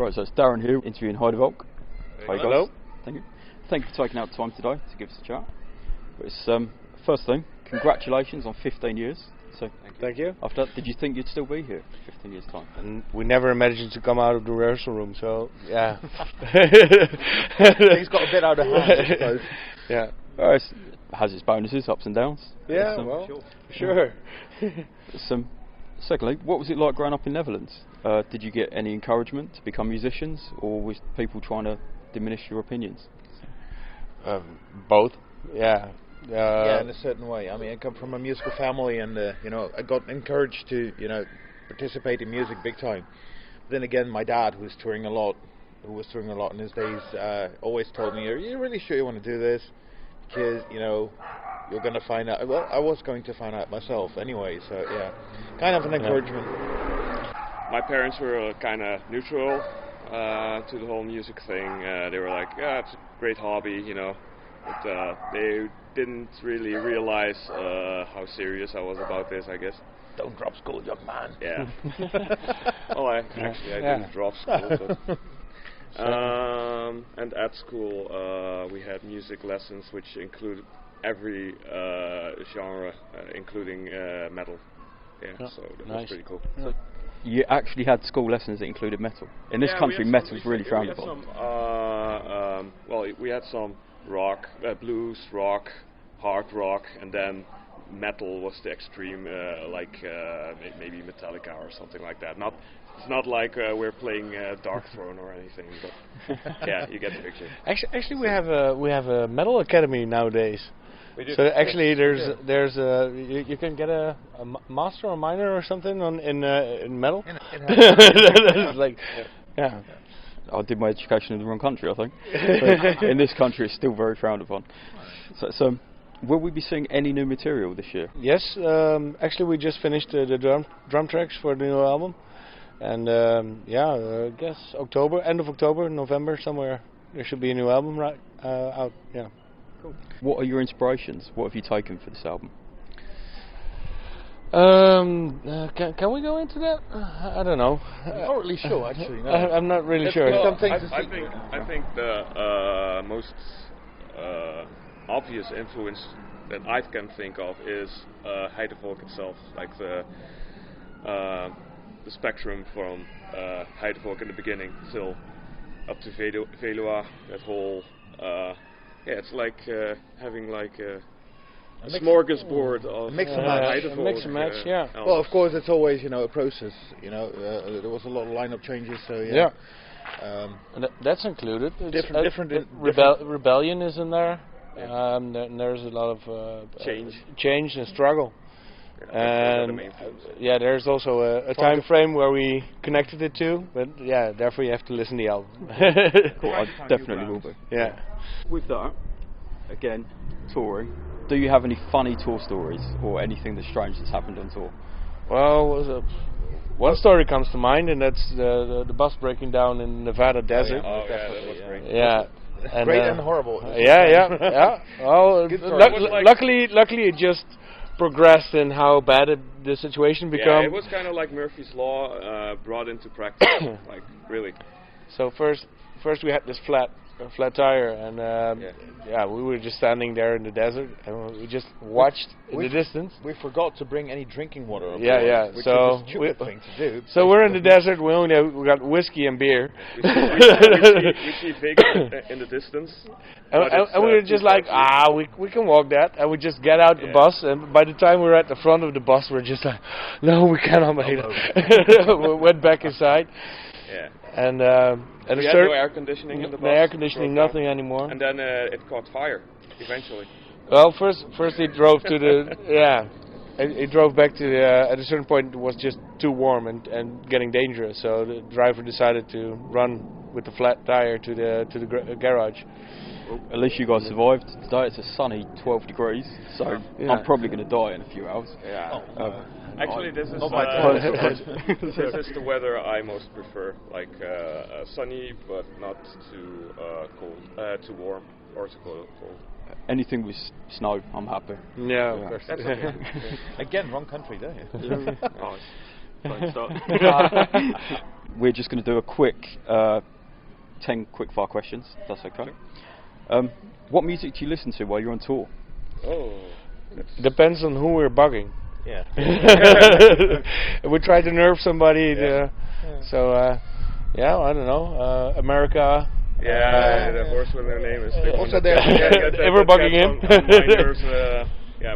Right, so it's Darren here, interviewing Heidevolk. Hi guys. Hello. Thank you. Thank you for taking out time today to give us a chat. But it's, first thing, congratulations on 15 years. So Thank you. after that, did you think you'd still be here in 15 years' time? And we never imagined to come out of the rehearsal room, so yeah. Things got a bit out of hand, I suppose. Yeah. It has its bonuses, ups and downs. Yeah, well, sure. Secondly, what was it like growing up in Netherlands? Did you get any encouragement to become musicians, or was people trying to diminish your opinions? Both. Yeah. Yeah, in a certain way. I mean, I come from a musical family, and I got encouraged to, participate in music big time. But then again, my dad, who was touring a lot in his days, always told me, "Are you really sure you want to do this? Because you're going to find out." Well, I was going to find out myself anyway. So yeah, kind of an encouragement. My parents were kind of neutral to the whole music thing. They were like, "Yeah, it's a great hobby," but they didn't really realize how serious I was about this, I guess. Don't drop school, young man. Yeah. Well, I didn't drop school. But and at school, we had music lessons which included every genre, including metal. Yeah, so that was pretty cool. Yeah. So you actually had school lessons that included metal? In this country, metal's really frowned upon. We had some rock, blues, rock, hard rock, and then metal was the extreme, maybe Metallica or something like that. It's not like we're playing Dark Throne or anything, but yeah, you get the picture. Actually, we have a metal academy nowadays. We do. So actually, you can get a master or minor or something in metal. It's like, yeah. I did my education in the wrong country, I think. So in this country, it's still very frowned upon. So will we be seeing any new material this year? Yes, actually we just finished the drum tracks for the new album, and I guess end of October, November, somewhere there should be a new album out. Yeah. Cool. What are your inspirations? What have you taken for this album? Can we go into that? I don't know. I'm not really sure, actually. No. I'm not really sure. Well, I think the most obvious influence that I can think of is Heidevolk itself, like the spectrum from Heidevolk in the beginning till up to Veluwe. That whole it's like having like a smorgasbord of mix and match. Heidevolk, Mix and match, yeah. Well, of course, it's always a process. There was a lot of lineup changes, so yeah. And that's included. Different Rebellion is in there. Yeah. And there's a lot of change and struggle. Yeah, And there's also a time frame where we connected it to, but yeah, therefore you have to listen to the album. Cool, I definitely will be. Yeah. With that, again, touring, do you have any funny tour stories or anything that's strange that's happened on tour? Well, one story comes to mind, and that's the bus breaking down in the Nevada desert. Oh yeah, that was great. Yeah. And, great and horrible. Yeah. Oh, luckily it just progressed in how bad the situation became. Yeah, it was kind of like Murphy's Law brought into practice, like really. So first we had this flat tire, and we were just standing there in the desert, and we just watched in the distance. We forgot to bring any drinking water. Which so is a stupid thing to do. So we're in the desert. We got whiskey and beer. We see Vega in the distance, and we were just like, we can walk that, and we just get out the bus. And by the time we were at the front of the bus, we're just like, no, we cannot make it. We went back inside. Yeah. And we had no air conditioning in the bus. No air conditioning, nothing anymore. And then it caught fire eventually. Well, first he drove to the he drove back to the at a certain point it was just too warm and getting dangerous. So the driver decided to run with the flat tire to the garage. Well, at least you guys survived. Today it's a sunny 12 degrees, so I'm probably going to die in a few hours. Yeah. Actually, this is the weather I most prefer, like sunny but not too cold, too warm or too cold. Anything with snow, I'm happy. Yeah, of course. That's okay. Again, wrong country, don't you? Don't start. we're just going to do a quick 10 quick fire questions. If that's okay. What music do you listen to while you're on tour? Depends on who we're bugging. Yeah. We try to nerve somebody. Yeah. So, I don't know. America. The horse with no name is the Also one there- Ever bugging him? on my nerves,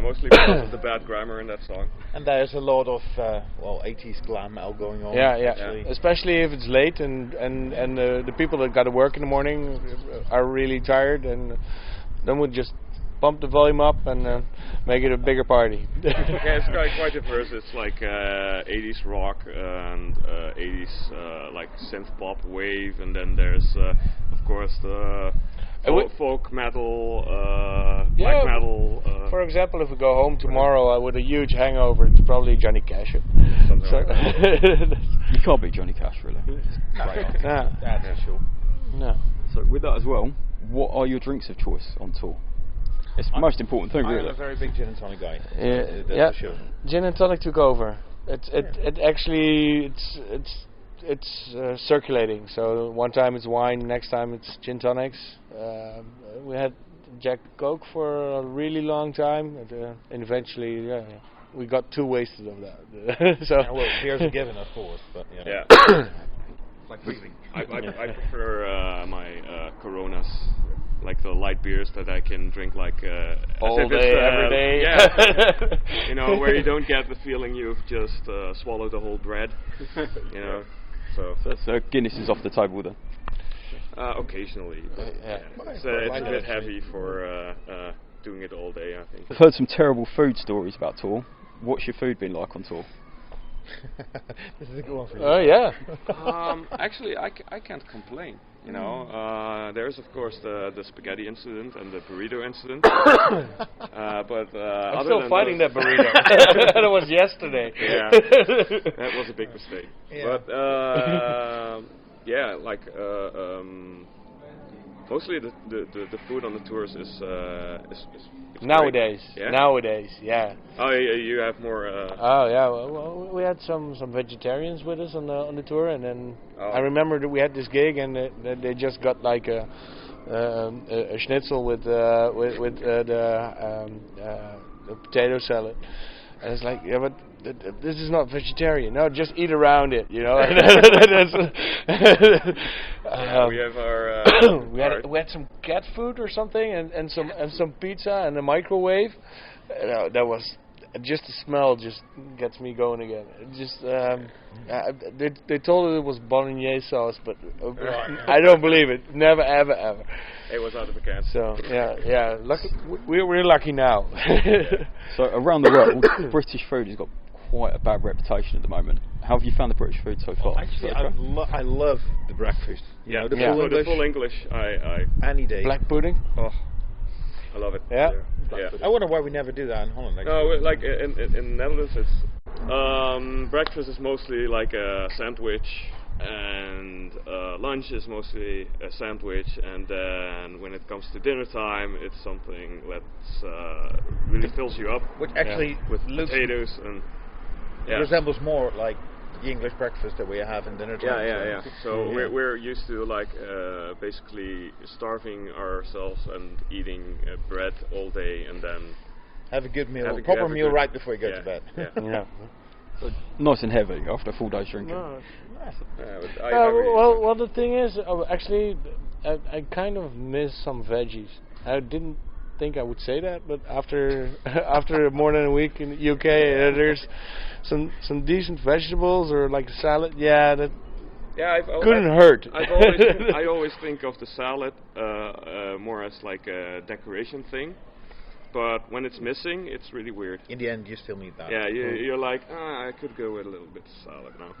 mostly because of the bad grammar in that song. And there's a lot of 80s glam metal going on. Yeah. actually. Especially if it's late and the people that got to work in the morning are really tired, and then we just bump the volume up and make it a bigger party. It's quite diverse. It's like 80s rock and 80s like synth pop wave, and then there's of course the folk metal, black metal. For example, if we go home tomorrow with a huge hangover, it's probably Johnny Cash. Something like that. You can't beat Johnny Cash, really. That's for sure. No. So with that as well, what are your drinks of choice on tour? It's the most important thing, I'm really. a very big gin and tonic guy. Yeah, For sure. gin and tonic took over. It actually it's circulating. So one time it's wine, next time it's gin tonics. We had Jack Coke for a really long time, and eventually, we got too wasted of that. So beer's a given, of course, but Yeah. like breathing. I prefer my Coronas, like the light beers that I can drink like all as if day, it's, every day. Yeah, where you don't get the feeling you've just swallowed the whole bread. So Guinness is off the table then. Occasionally, but, it's a bit heavy for doing it all day, I think. I've heard some terrible food stories about tour. What's your food been like on tour? This is a good one for you. Oh yeah. Actually, I can't complain. There's of course the spaghetti incident and the burrito incident. But I'm other still than fighting those, that burrito. That was yesterday. Yeah, that was a big mistake. Yeah. But mostly the food on the tours is Nowadays, great. Yeah? nowadays, yeah. Oh, you have more. Oh yeah, well, we had some vegetarians with us on the tour, and then I remember that we had this gig, and they just got like a schnitzel with the potato salad, and it's like, yeah, but this is not vegetarian. No, just eat around it, We have our. we had some cat food or something, and some pizza and a microwave. That was just the smell just gets me going again. It just they told us it was bolognese sauce, but I don't believe it. Never, ever, ever. It was out of a can. So yeah. Lucky, we're lucky now. So around the world, British food has got quite a bad reputation at the moment. How have you found the British food so far? Actually, I love the breakfast. Yeah, the the full English. I any day. Black pudding. Oh, I love it. Yeah. I wonder why we never do that in Holland. No, like in Netherlands, it's breakfast is mostly like a sandwich, and lunch is mostly a sandwich, and then when it comes to dinner time, it's something that really fills you up. Which actually with potatoes and resembles more like the English breakfast that we have in dinner time. Yeah. So we're used to like basically starving ourselves and eating bread all day, and then have a good meal, have a proper meal good- right before you go to bed. Yeah. Nice and heavy after a full day's drinking. No. But I really Well, the thing is, actually, I kind of miss some veggies. I didn't think I would say that, but after more than a week in the UK, there's some decent vegetables or like salad. Yeah, that couldn't hurt. I always think of the salad more as like a decoration thing, but when it's missing, it's really weird. In the end, you still need that. Yeah, you're like, I could go with a little bit of salad now.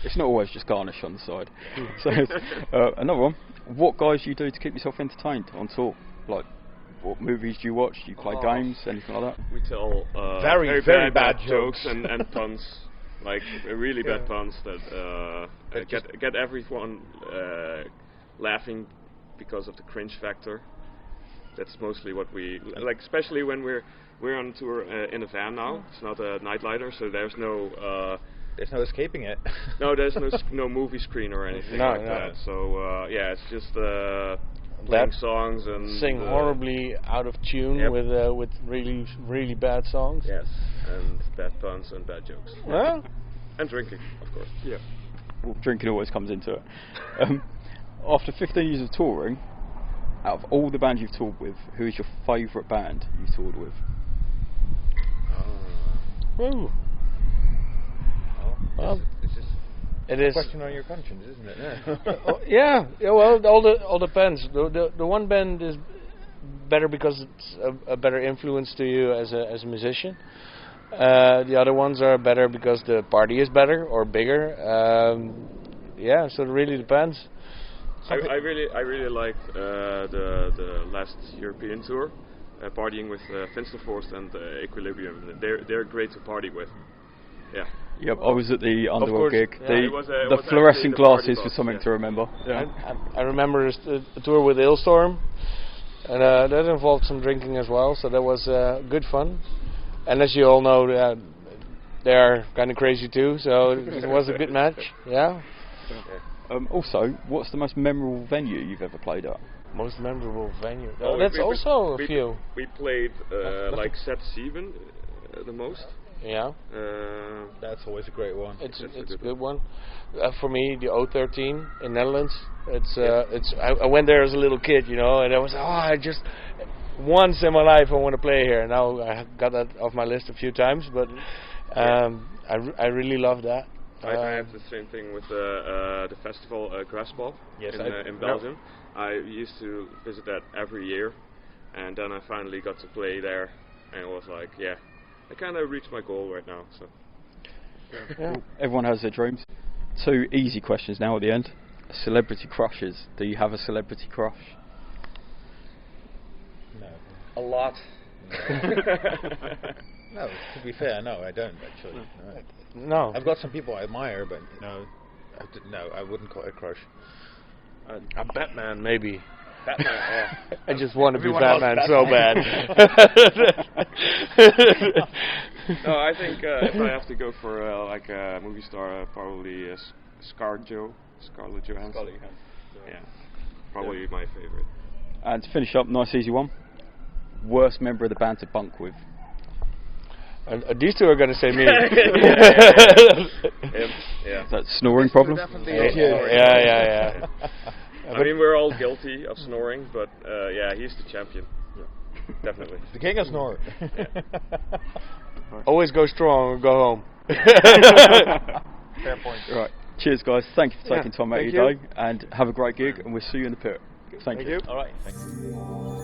It's not always just garnish on the side. So another one. What guys do you do to keep yourself entertained on tour? Like, what movies do you watch? Do you play games, anything like that? We tell very bad jokes and puns, like really bad puns that get everyone laughing because of the cringe factor. That's mostly what we like, especially when we're on tour in a van now. It's not a nightlighter, so there's no there's no escaping it. No, there's no movie screen or anything No, like no. that. So yeah, it's just playing That songs and sing horribly out of tune Yep. with really bad songs. Yes, and bad puns and bad jokes. Well, And drinking, of course. Yeah. Well, drinking always comes into it. After 15 years of touring, out of all the bands you've toured with, who is your favourite band you've toured with? woo. Well, It's just it a is. question on your conscience, isn't it? Yeah. Well, all depends. The one band is better because it's a better influence to you as a musician. The other ones are better because the party is better or bigger. Yeah, so it really depends. I really liked the last European tour, partying with Finsterforst and Equilibrium. They're great to party with. Yeah. Yep, I was at the Underworld course, gig. yeah. The, It was the actually fluorescent the party glasses bus, was something yeah. to remember. Yeah. I remember a tour with Hailstorm, and that involved some drinking as well, so that was good fun. And as you all know, they are kind of crazy too, so it was a good match. Yeah. Also, what's the most memorable venue you've ever played at? Most memorable venue. Well, That's we- also a we- few. We played like Set 7 the most. Yeah. That's always a great one. It's That's a a good good one. For me, the O13 in Netherlands. It's I went there as a little kid, you know, and I was I just once in my life I want to play here. Now I got that off my list a few times, but I really love that. I have the same thing with the festival Grasbal Yes, in Belgium. I used to visit that every year, and then I finally got to play there, and it was like, yeah, I kind of reached my goal right now. So Yeah. Everyone has their dreams. 2 easy questions now at the end. Celebrity crushes. Do you have a celebrity crush? No. a lot. No, to be fair, no, I don't actually. No. No. I've got some people I admire, but I wouldn't call it a crush. A Batman, maybe. Batman, yeah. I just want to be Everyone loves Batman so bad. No, I think if I have to go for like a movie star, probably Scarlett Johansson. Yeah, probably my favorite. And to finish up, nice easy one. Worst member of the band to bunk with? These two are going to say me. Yeah. Is that snoring problem? Definitely. Yeah. I mean, we're all guilty of snoring, but yeah, he's the champion. Definitely. The king of snore. Always go strong or go home. Fair point. Right. Cheers, guys. Thank you for taking time out of thank your you. day, and have a great gig, and we'll see you in the pit. Thank you. All right. Thanks.